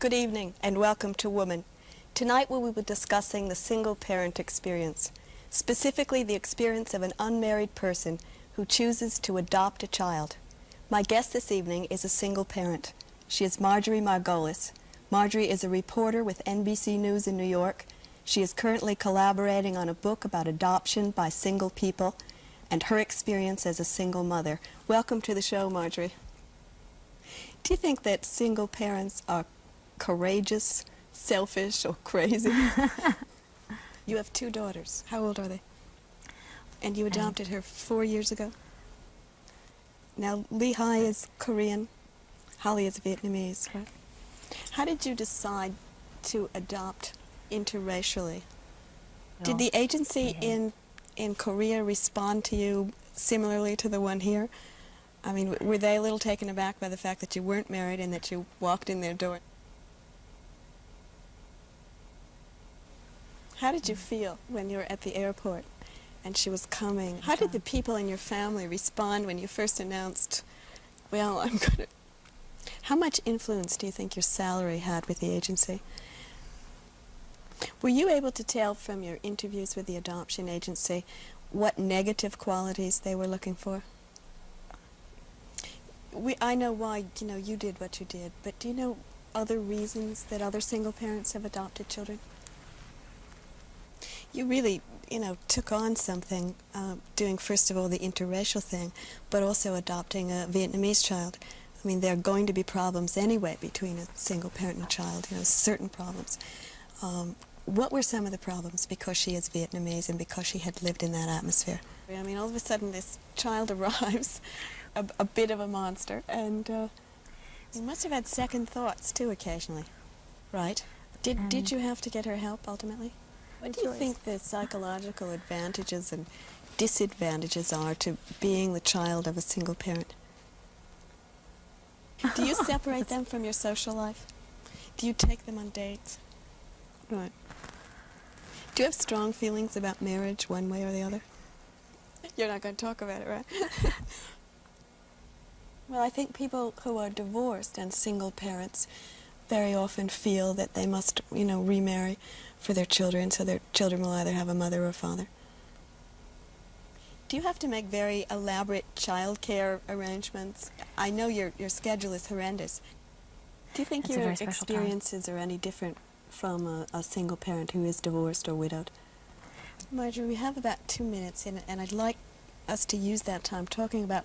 Good evening and welcome to Woman. Tonight we will be discussing the single parent experience, specifically the experience of an unmarried person who chooses to adopt a child. My guest this evening is a single parent. She is Marjorie Margolis. Marjorie is a reporter with NBC News in New York. She is currently collaborating on a book about adoption by single people and her experience as a single mother. Welcome to the show, Marjorie. Do you think that single parents are courageous, selfish, or crazy? You have two daughters. How old are they? And you adopted her 4 years ago? Now, Lehigh is Korean, Holly is Vietnamese, right? How did you decide to adopt interracially? Did the agency in Korea respond to you similarly to the one here? I mean, were they a little taken aback by the fact that you weren't married and that you walked in their door? How did you feel when you were at the airport and she was coming? How did the people in your family respond when you first announced, well, I'm going to... How much influence do you think your salary had with the agency? Were you able to tell from your interviews with the adoption agency what negative qualities they were looking for? I know why, you did what you did, but do you know other reasons that other single parents have adopted children? You really, took on something, doing first of all the interracial thing, but also adopting a Vietnamese child. I mean, there are going to be problems anyway between a single parent and a child, certain problems. What were some of the problems because she is Vietnamese and because she had lived in that atmosphere? I mean, all of a sudden this child arrives, a bit of a monster, and you must have had second thoughts too occasionally, right? Did you have to get her help ultimately? What do you think the psychological advantages and disadvantages are to being the child of a single parent? Do you separate them from your social life? Do you take them on dates? Right. Do you have strong feelings about marriage one way or the other? You're not going to talk about it, right? Well, I think people who are divorced and single parents very often feel that they must, remarry for their children, so their children will either have a mother or a father. Do you have to make very elaborate child care arrangements? I know your schedule is horrendous. Do you think your experiences are any different from a single parent who is divorced or widowed? Marjorie, we have about 2 minutes, and I'd like us to use that time talking about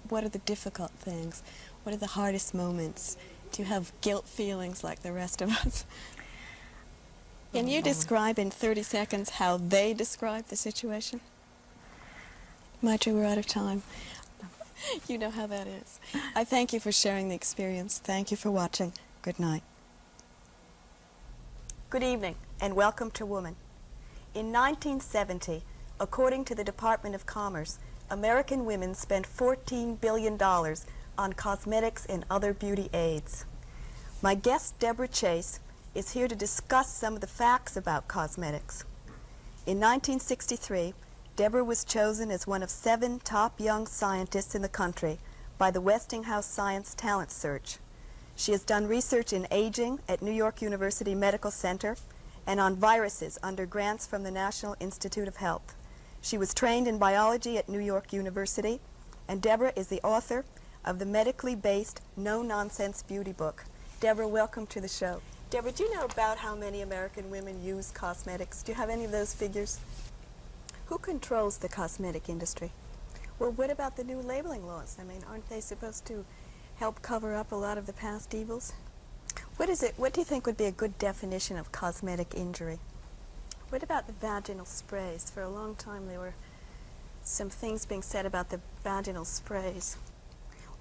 what are the difficult things, what are the hardest moments. Do you have guilt feelings like the rest of us? Can you describe in 30 seconds how they describe the situation? Marjorie, we're out of time. You know how that is. I thank you for sharing the experience. Thank you for watching. Good night. Good evening, and welcome to Woman. In 1970, according to the Department of Commerce, American women spent $14 billion on cosmetics and other beauty aids. My guest, Deborah Chase, is here to discuss some of the facts about cosmetics. In 1963, Deborah was chosen as one of 7 top young scientists in the country by the Westinghouse Science Talent Search. She has done research in aging at New York University Medical Center and on viruses under grants from the National Institute of Health. She was trained in biology at New York University, and Deborah is the author of the medically based No-Nonsense Beauty book. Deborah, welcome to the show. Deborah, do you know about how many American women use cosmetics? Do you have any of those figures? Who controls the cosmetic industry? Well, what about the new labeling laws? I mean, aren't they supposed to help cover up a lot of the past evils? What do you think would be a good definition of cosmetic injury? What about the vaginal sprays? For a long time there were some things being said about the vaginal sprays.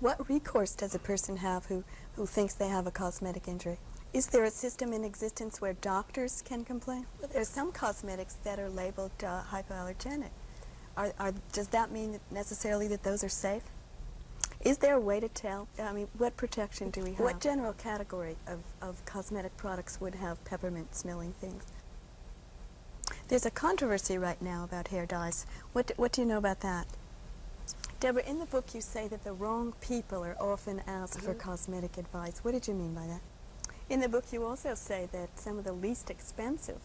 What recourse does a person have who thinks they have a cosmetic injury? Is there a system in existence where doctors can complain? Well, there are some cosmetics that are labeled hypoallergenic. Does that mean necessarily that those are safe? Is there a way to tell? I mean, what protection do we have? What general category of cosmetic products would have peppermint-smelling things? There's a controversy right now about hair dyes. What do you know about that? Deborah, in the book you say that the wrong people are often asked for cosmetic advice. What did you mean by that? In the book you also say that some of the least expensive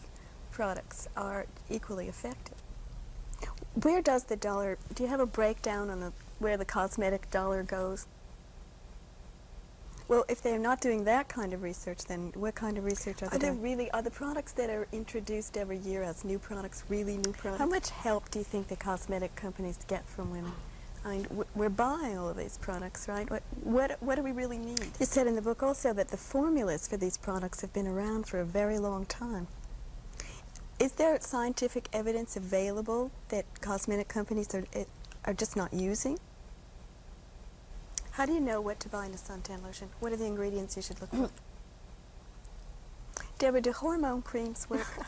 products are equally effective. Where does the dollar, do you have a breakdown on where the cosmetic dollar goes? Well, if they're not doing that kind of research, then what kind of research are they doing? Are the products that are introduced every year as new products really new products? How much help do you think the cosmetic companies get from women? I mean, we're buying all of these products, right? What do we really need? You said in the book also that the formulas for these products have been around for a very long time. Is there scientific evidence available that cosmetic companies are just not using? How do you know what to buy in a suntan lotion? What are the ingredients you should look for? Deborah, do hormone creams work?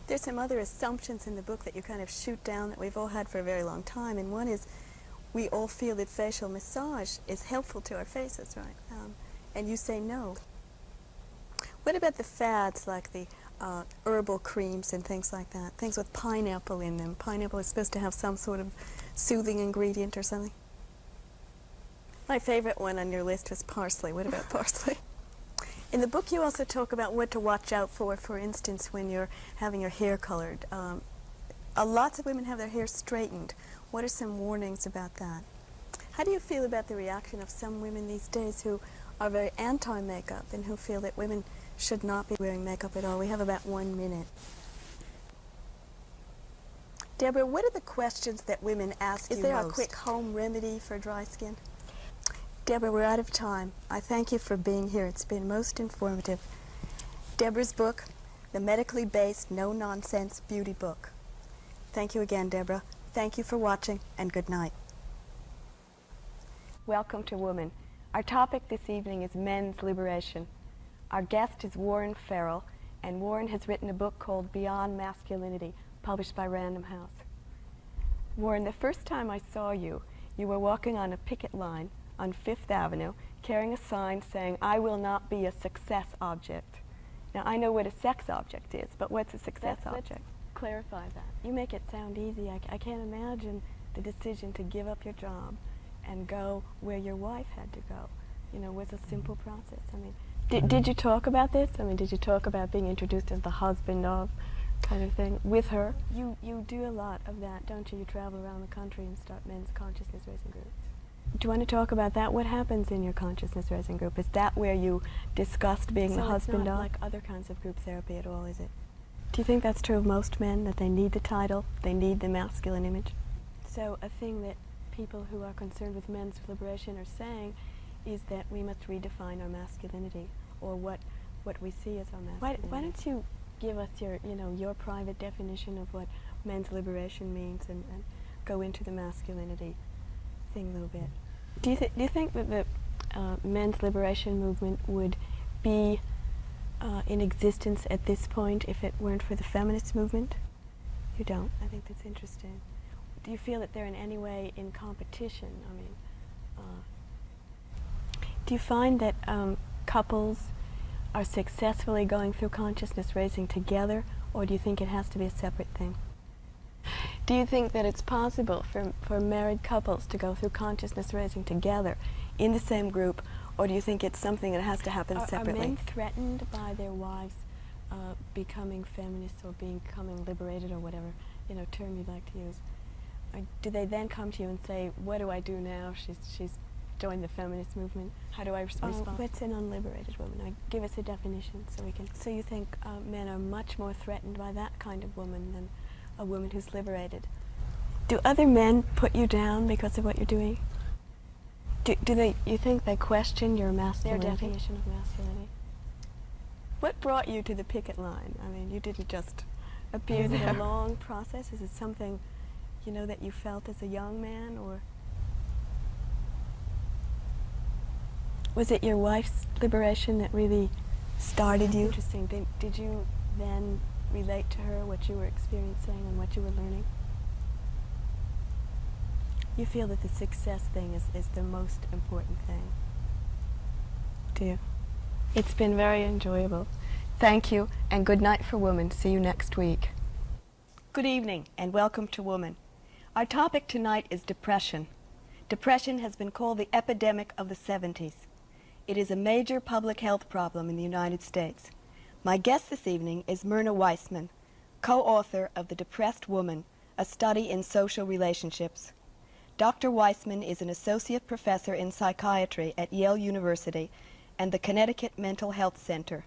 There's some other assumptions in the book that you kind of shoot down that we've all had for a very long time, and one is we all feel that facial massage is helpful to our faces, right? And you say no. What about the fads like the herbal creams and things like that? Things with pineapple in them. Pineapple is supposed to have some sort of soothing ingredient or something. My favorite one on your list was parsley. What about parsley? In the book you also talk about what to watch out for instance, when you're having your hair colored. Lots of women have their hair straightened. What are some warnings about that? How do you feel about the reaction of some women these days who are very anti-makeup and who feel that women should not be wearing makeup at all? We have about 1 minute. Deborah, what are the questions that women ask you most? Is there a quick home remedy for dry skin? Deborah, we're out of time. I thank you for being here. It's been most informative. Deborah's book, The Medically Based, No-Nonsense Beauty Book. Thank you again, Deborah. Thank you for watching, and good night. Welcome to Woman. Our topic this evening is men's liberation. Our guest is Warren Farrell, and Warren has written a book called Beyond Masculinity, published by Random House. Warren, the first time I saw you, you were walking on a picket line on Fifth Avenue, carrying a sign saying, "I will not be a success object." Now, I know what a sex object is, but what's a success object? Let's clarify that. You make it sound easy. I can't imagine the decision to give up your job and go where your wife had to go, was a simple process. I mean, did you talk about this? I mean, did you talk about being introduced as the husband of kind of thing with her? You do a lot of that, don't you? You travel around the country and start men's consciousness raising groups. Do you want to talk about that? What happens in your consciousness raising group? Is that where you discussed being the husband of? It's not like other kinds of group therapy at all, is it? Do you think that's true of most men, that they need the title, they need the masculine image? So a thing that people who are concerned with men's liberation are saying is that we must redefine our masculinity, or what we see as our masculinity. Why don't you give us your private definition of what men's liberation means, and go into the masculinity thing a little bit. Do you think that the men's liberation movement would be in existence at this point if it weren't for the feminist movement? You don't? I think that's interesting. Do you feel that they're in any way in competition? I mean, do you find that couples are successfully going through consciousness raising together, or do you think it has to be a separate thing? Do you think that it's possible for married couples to go through consciousness raising together in the same group, or do you think it's something that has to happen separately? Are men threatened by their wives becoming feminists or becoming liberated, or whatever term you'd like to use? Or do they then come to you and say, "What do I do now? She's joined the feminist movement. How do I respond?" What's an unliberated woman? Give us a definition so we can. So you think men are much more threatened by that kind of woman than a woman who's liberated? Do other men put you down because of what you're doing? You think they question your masculinity? Their definition of masculinity. What brought you to the picket line? I mean, you didn't just appear there. Is it a long process? Is it something, that you felt as a young man, or was it your wife's liberation that really started you? Interesting. Did you then relate to her what you were experiencing and what you were learning? You feel that the success thing is the most important thing. Do you? It's been very enjoyable. Thank you, and good night for Woman. See you next week. Good evening, and welcome to Woman. Our topic tonight is depression. Depression has been called the epidemic of the 70s. It is a major public health problem in the United States. My guest this evening is Myrna Weissman, co-author of The Depressed Woman, A Study in Social Relationships. Dr. Weissman is an associate professor in psychiatry at Yale University and the Connecticut Mental Health Center.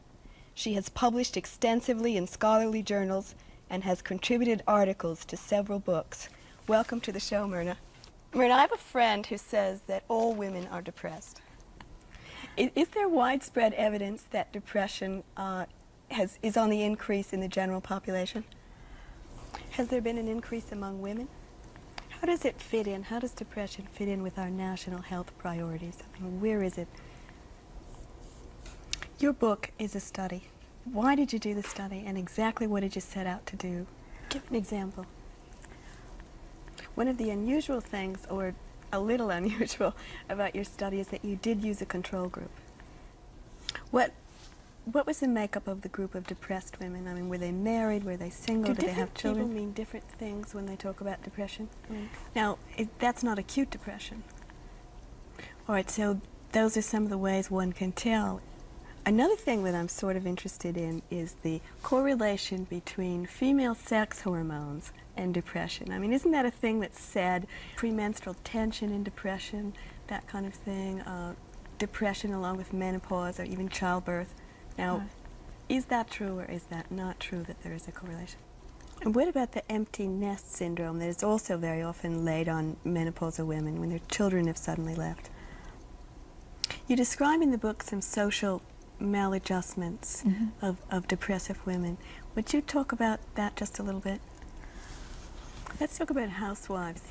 She has published extensively in scholarly journals and has contributed articles to several books. Welcome to the show, Myrna. Myrna, I have a friend who says that all women are depressed. Is there widespread evidence that depression is on the increase in the general population? Has there been an increase among women? How does it fit in? How does depression fit in with our national health priorities? I mean, where is it? Your book is a study. Why did you do the study, and exactly what did you set out to do? Give an example. One of the unusual things, or a little unusual, about your study is that you did use a control group. What was the makeup of the group of depressed women? I mean, were they married? Were they single? Did they have children? Do people mean different things when they talk about depression? Now, that's not acute depression. All right, so those are some of the ways one can tell. Another thing that I'm sort of interested in is the correlation between female sex hormones and depression. I mean, isn't that a thing that's said? Premenstrual tension and depression, that kind of thing, depression along with menopause or even childbirth. Now, is that true or is that not true that there is a correlation? And what about the empty nest syndrome that is also very often laid on menopausal women when their children have suddenly left? You describe in the book some social maladjustments of depressive women. Would you talk about that just a little bit? Let's talk about housewives.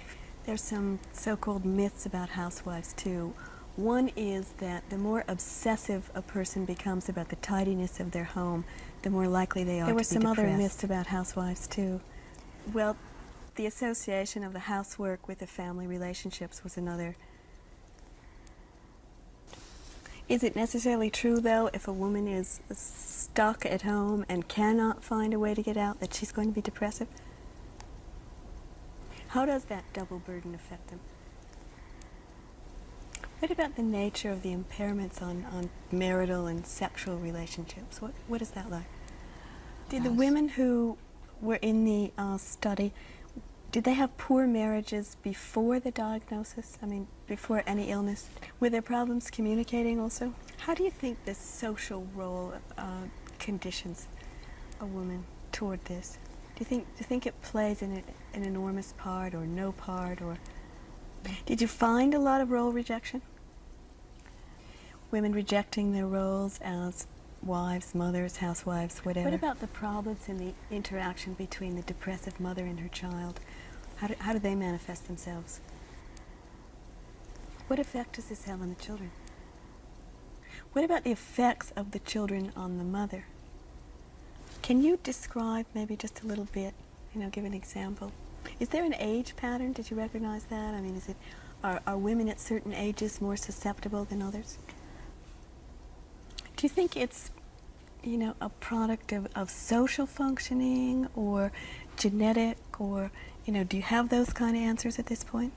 There's some so-called myths about housewives too. One is that the more obsessive a person becomes about the tidiness of their home, the more likely they are to be depressed. There were some other myths about housewives too. Well, the association of the housework with the family relationships was another. Is it necessarily true, though, if a woman is stuck at home and cannot find a way to get out, that she's going to be depressive? How does that double burden affect them? What about the nature of the impairments on marital and sexual relationships? What is that like? Did the women who were in the study, did they have poor marriages before the diagnosis? I mean, before any illness? Were there problems communicating also? How do you think this social role conditions a woman toward this? Do you think it plays an enormous part or no part? Or did you find a lot of role rejection? Women rejecting their roles as wives, mothers, housewives, whatever. What about the problems in the interaction between the depressive mother and her child? How do they manifest themselves? What effect does this have on the children? What about the effects of the children on the mother? Can you describe maybe just a little bit, give an example? Is there an age pattern? Did you recognize that? I mean, are women at certain ages more susceptible than others? Do you think it's, a product of social functioning or genetic or, do you have those kind of answers at this point?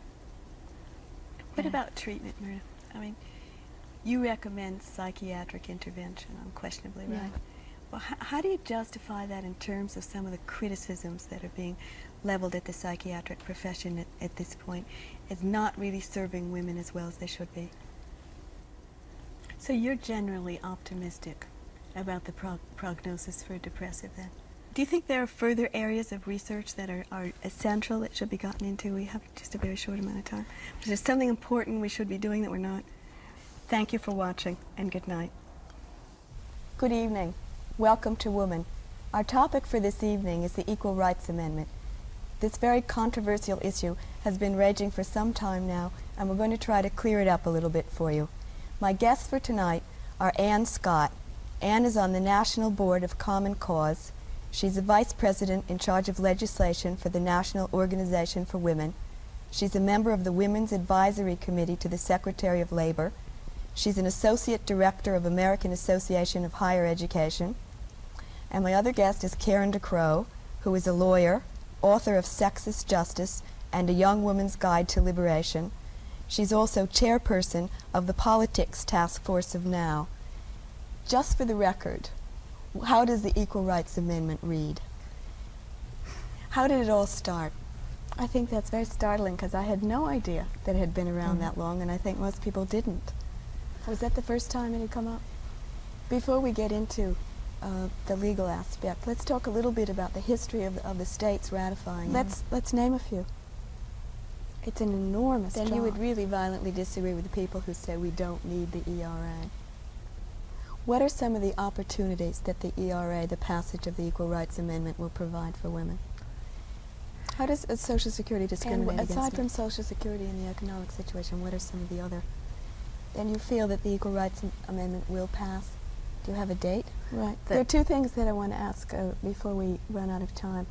What about treatment, Myrna? I mean, you recommend psychiatric intervention, unquestionably, right? Yeah. Well, how do you justify that in terms of some of the criticisms that are being leveled at the psychiatric profession at this point as not really serving women as well as they should be? So you're generally optimistic about the prognosis for depressive then? Do you think there are further areas of research that are essential that should be gotten into? We have just a very short amount of time. Is there something important we should be doing that we're not? Thank you for watching, and good night. Good evening. Welcome to Woman. Our topic for this evening is the Equal Rights Amendment. This very controversial issue has been raging for some time now, and we're going to try to clear it up a little bit for you. My guests for tonight are Ann Scott. Ann is on the National Board of Common Cause. She's a vice president in charge of legislation for the National Organization for Women. She's a member of the Women's Advisory Committee to the Secretary of Labor. She's an associate director of American Association of Higher Education. And my other guest is Karen DeCrow, who is a lawyer, author of Sexist Justice and A Young Woman's Guide to Liberation. She's also chairperson of the Politics Task Force of Now. Just for the record, how does the Equal Rights Amendment read? How did it all start? I think that's very startling because I had no idea that it had been around that long, and I think most people didn't. Was that the first time it had come up? Before we get into the legal aspect, let's talk a little bit about the history of the states ratifying. Let's name a few. It's an enormous job. Then you would really violently disagree with the people who say we don't need the ERA. What are some of the opportunities that the ERA, the passage of the Equal Rights Amendment, will provide for women? How does Social Security discriminate against women? Aside from Social Security and the economic situation, what are some of the other? And you feel that the Equal Rights Amendment will pass? Do you have a date? Right. There are two things that I want to ask before we run out of time.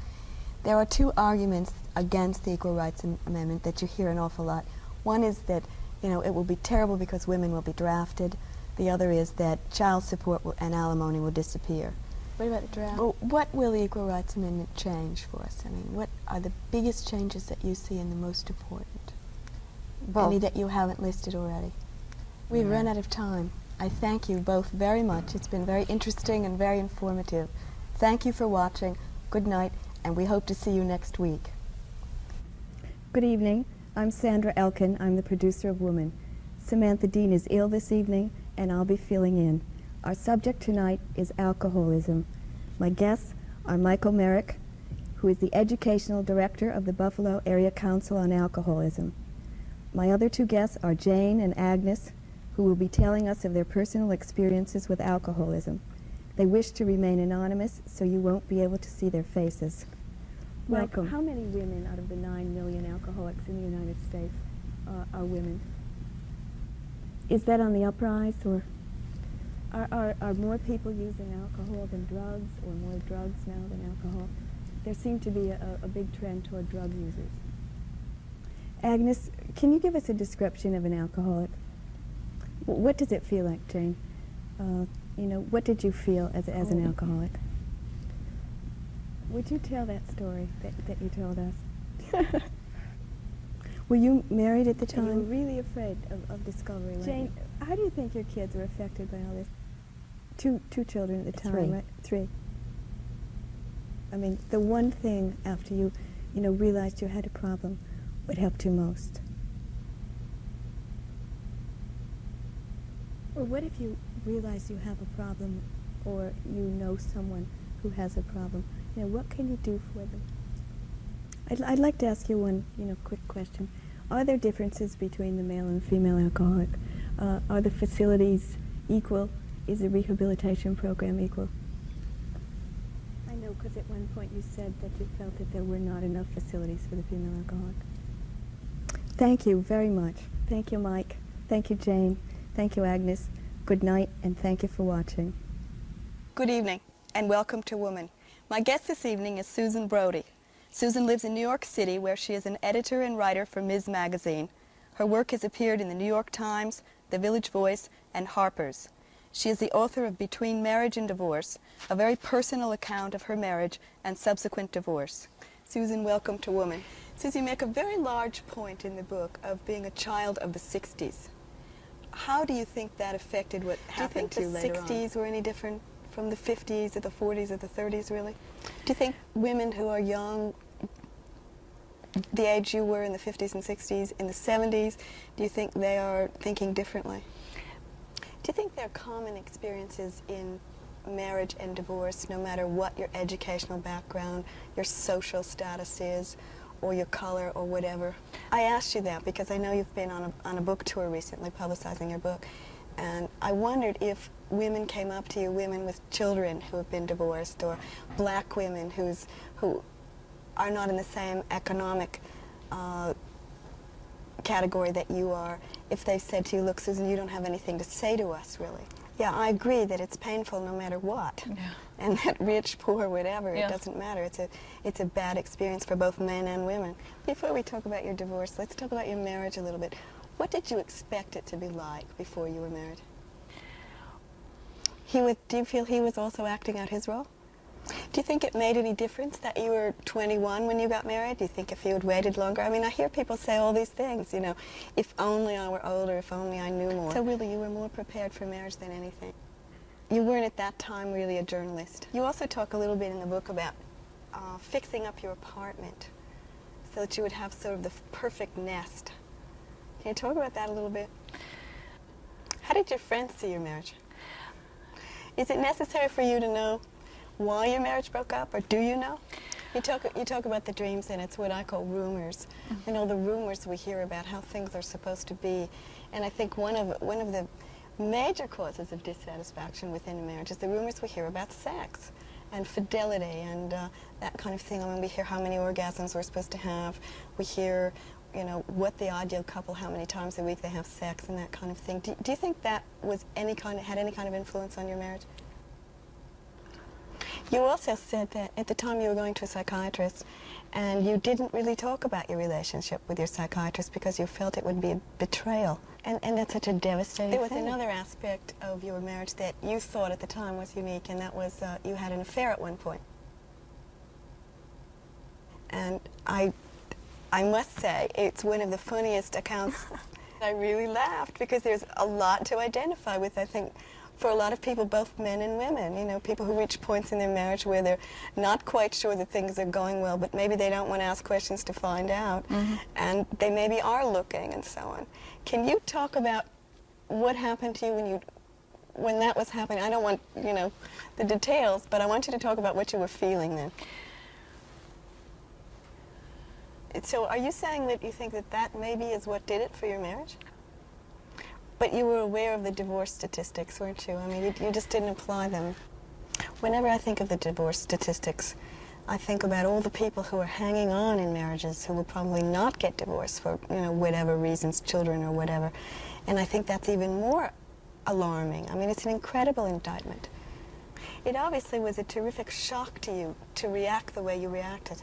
There are two arguments against the Equal Rights Amendment that you hear an awful lot. One is that, you know, it will be terrible because women will be drafted. The other is that child support and alimony will disappear. What about the draft? Well, what will the Equal Rights Amendment change for us? I mean, what are the biggest changes that you see and the most important? Well, any that you haven't listed already? We've run out of time. I thank you both very much. It's been very interesting and very informative. Thank you for watching. Good night, and we hope to see you next week. Good evening. I'm Sandra Elkin. I'm the producer of Woman. Samantha Dean is ill this evening, and I'll be filling in. Our subject tonight is alcoholism. My guests are Michael Merrick, who is the Educational Director of the Buffalo Area Council on Alcoholism. My other two guests are Jane and Agnes, who will be telling us of their personal experiences with alcoholism. They wish to remain anonymous, so you won't be able to see their faces. Welcome. How many women out of the 9 million alcoholics in the United States are women? Is that on the uprise, or are more people using alcohol than drugs, or more drugs now than alcohol? There seemed to be a big trend toward drug users. Agnes, can you give us a description of an alcoholic? What does it feel like, Jane? You know, what did you feel as an alcoholic? Would you tell that story that you told us? Were you married at the time? You were really afraid of discovery, Jane, how do you think your kids were affected by all this? Two children at the time, Three. Right? 3. I mean, the one thing after you realized you had a problem, what helped you most? Or what if you realize you have a problem, or you know someone who has a problem? You know, what can you do for them? I'd like to ask you one, quick question. Are there differences between the male and female alcoholic? Are the facilities equal? Is the rehabilitation program equal? I know, because at one point you said that you felt that there were not enough facilities for the female alcoholic. Thank you very much. Thank you, Mike. Thank you, Jane. Thank you, Agnes. Good night, and thank you for watching. Good evening, and welcome to Woman. My guest this evening is Susan Brody. Susan lives in New York City, where she is an editor and writer for Ms. Magazine. Her work has appeared in the New York Times, The Village Voice, and Harper's. She is the author of Between Marriage and Divorce, a very personal account of her marriage and subsequent divorce. Susan, welcome to Woman. Susan, you make a very large point in the book of being a child of the 60s. How do you think that affected what happened to you later on? Do you think the 60s were any different from the 50s or the 40s or the 30s, really? Do you think women who are young, the age you were in the 50s and 60s, in the 70s, do you think they are thinking differently? Do you think there are common experiences in marriage and divorce, no matter what your educational background, your social status is, or your color, or whatever? I asked you that because I know you've been on a book tour recently, publicizing your book, and I wondered if women came up to you, women with children who have been divorced, or black women who are not in the same economic category that you are, if they said to you, look, Susan, you don't have anything to say to us, really. Yeah, I agree that it's painful no matter what. Yeah. And that rich, poor, whatever, it doesn't matter. It's a bad experience for both men and women. Before we talk about your divorce, let's talk about your marriage a little bit. What did you expect it to be like before you were married? Do you feel he was also acting out his role? Do you think it made any difference that you were 21 when you got married? Do you think if you had waited longer? I mean, I hear people say all these things, you know, if only I were older, if only I knew more. So really, you were more prepared for marriage than anything. You weren't at that time really a journalist. You also talk a little bit in the book about fixing up your apartment so that you would have sort of the perfect nest. Can you talk about that a little bit? How did your friends see your marriage? Is it necessary for you to know why your marriage broke up, or do you know? You talk about the dreams, and it's what I call rumors. You know, the rumors we hear about how things are supposed to be. And I think one of the major causes of dissatisfaction within a marriage is the rumors we hear about sex and fidelity and that kind of thing. I mean, we hear how many orgasms we're supposed to have. We hear, you know, what the ideal couple, how many times a week they have sex and that kind of thing. Do you think that was had any kind of influence on your marriage? You also said that at the time you were going to a psychiatrist and you didn't really talk about your relationship with your psychiatrist because you felt it would be a betrayal. And that's such a devastating thing. There was another aspect of your marriage that you thought at the time was unique, and that was you had an affair at one point. And I must say, it's one of the funniest accounts. I really laughed because there's a lot to identify with, I think, for a lot of people, both men and women, you know, people who reach points in their marriage where they're not quite sure that things are going well, but maybe they don't want to ask questions to find out, and they maybe are looking and so on. Can you talk about what happened to you when that was happening? I don't want, you know, the details, but I want you to talk about what you were feeling then. So are you saying that you think that that maybe is what did it for your marriage? But you were aware of the divorce statistics, weren't you? I mean, you just didn't apply them. Whenever I think of the divorce statistics, I think about all the people who are hanging on in marriages who will probably not get divorced for, you know, whatever reasons, children or whatever. And I think that's even more alarming. I mean, it's an incredible indictment. It obviously was a terrific shock to you to react the way you reacted.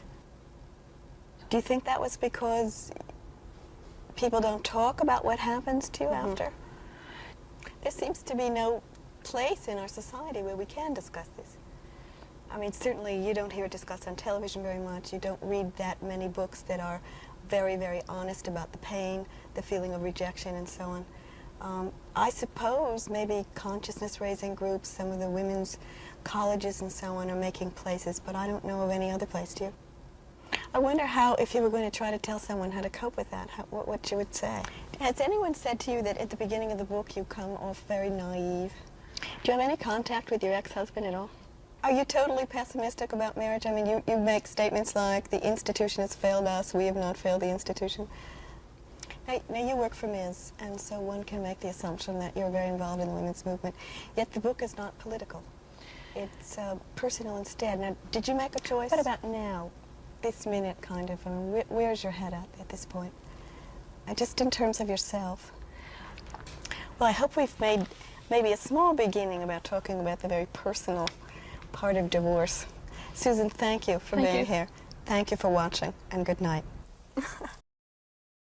Do you think that was because people don't talk about what happens to you after? There seems to be no place in our society where we can discuss this. I mean, certainly you don't hear it discussed on television very much. You don't read that many books that are very, very honest about the pain, the feeling of rejection, and so on. I suppose maybe consciousness-raising groups, some of the women's colleges and so on are making places, but I don't know of any other place, do you? I wonder how, if you were going to try to tell someone how to cope with that, what you would say. Has anyone said to you that at the beginning of the book you come off very naive? Do you have any contact with your ex-husband at all? Are you totally pessimistic about marriage? I mean, you make statements like, the institution has failed us, we have not failed the institution. Now you work for Ms., and so one can make the assumption that you're very involved in the women's movement, yet the book is not political. It's personal instead. Now, did you make a choice? What about now? This minute, kind of, where's your head at this point? Just in terms of yourself. Well, I hope we've made maybe a small beginning about talking about the very personal part of divorce. Susan, thank you for being here. Thank you for watching, and good night.